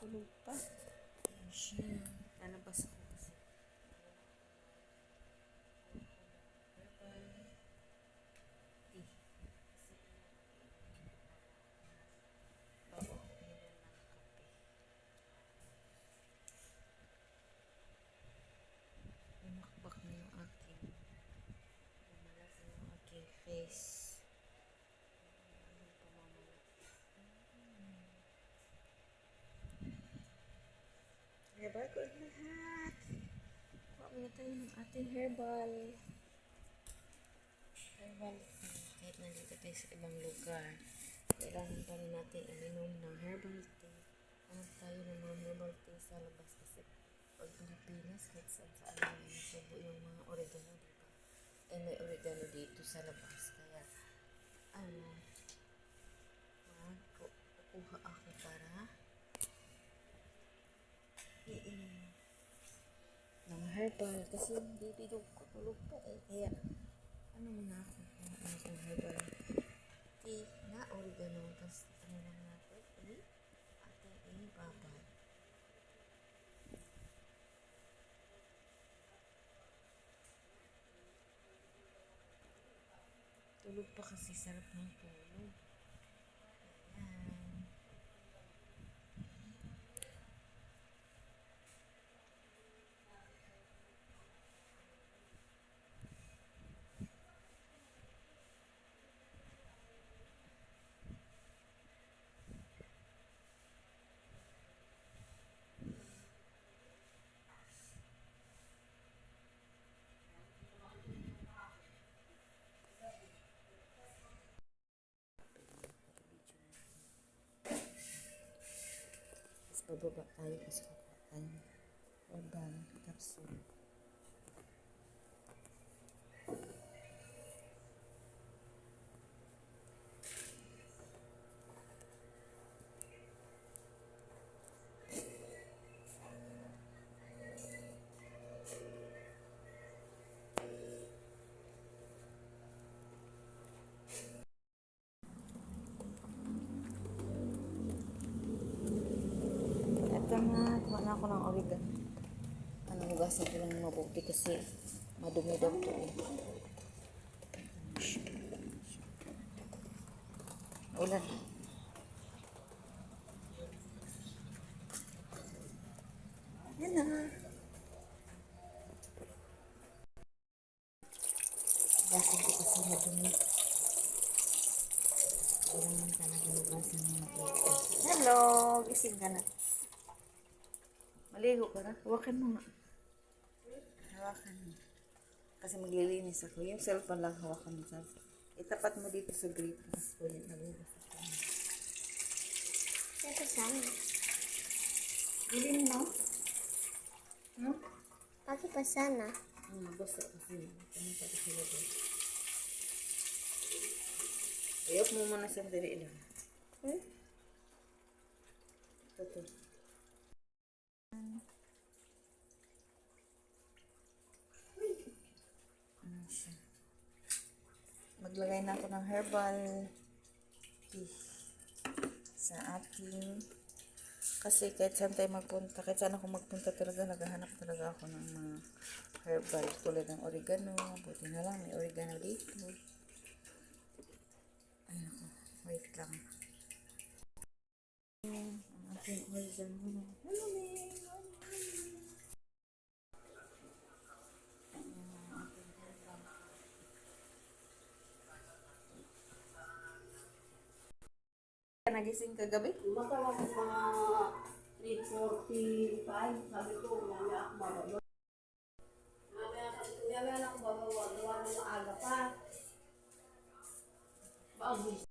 Tulog pa. Siya. Lalabas ako kasi. Umakbak na yung aking face. Herbal ko lahat. Kuha muna tayo ng ating herbal. Herbal tea. Kahit nandito tayo sa ibang lugar, kailangan pa rin natin ininom ng herbal tea. Hanap tayo ng mga herbal tea sa labas kasi pag Pilipinas, kahit saan may nasubo yung mga oregano, diba? Eh, may oregano dito sa labas. Kaya, kukuha ako para iinom ng herbal kasi bibidog ko tulog pa eh. Kaya, muna ako ng herbal tea na oregano. Tapos, lang natin ating ibabad. Tulog pa kasi sarap ng tulog. Ayan. Bababa tayo kasi kukuha tayo herbal capsule. Ito na, kuha na ako ng oregano. Hugasan ko lang mabuti kasi madumi daw ito eh. Ulan. Yan na. Hugasan ko kasi madumi. Kailangan talaga hugasan ng mabuti. Hello! Gising ka na. Maligo ka na? Hawakan mo nga. Hawakan mo. Kasi maglilinis ako. Yung cellphone lang hawakan mo. Itapat mo dito sa grate. Mas po yung nalinis ako. Ito sana. Bilin mo? Hmm? Pati pa sana. Basta kasi. Ano pa kasi lagi. Ayok mo muna sandali lang. Ito. Maglagay na ako ng herbal tea sa ating kasi kahit saan tayo magpunta, kahit saan ako magpunta talaga, naghahanap talaga ako ng mga herbal tulad ng oregano. Buti na lang may oregano dito. Ay ako, wait lang. Ang ating oregano. Hello, nagising kagabi? Matawag ko mga 8:45. Sabi ko, mamaya ako bababa. Mamaya na ako bababa. Gawa ng maaga pa. Bagus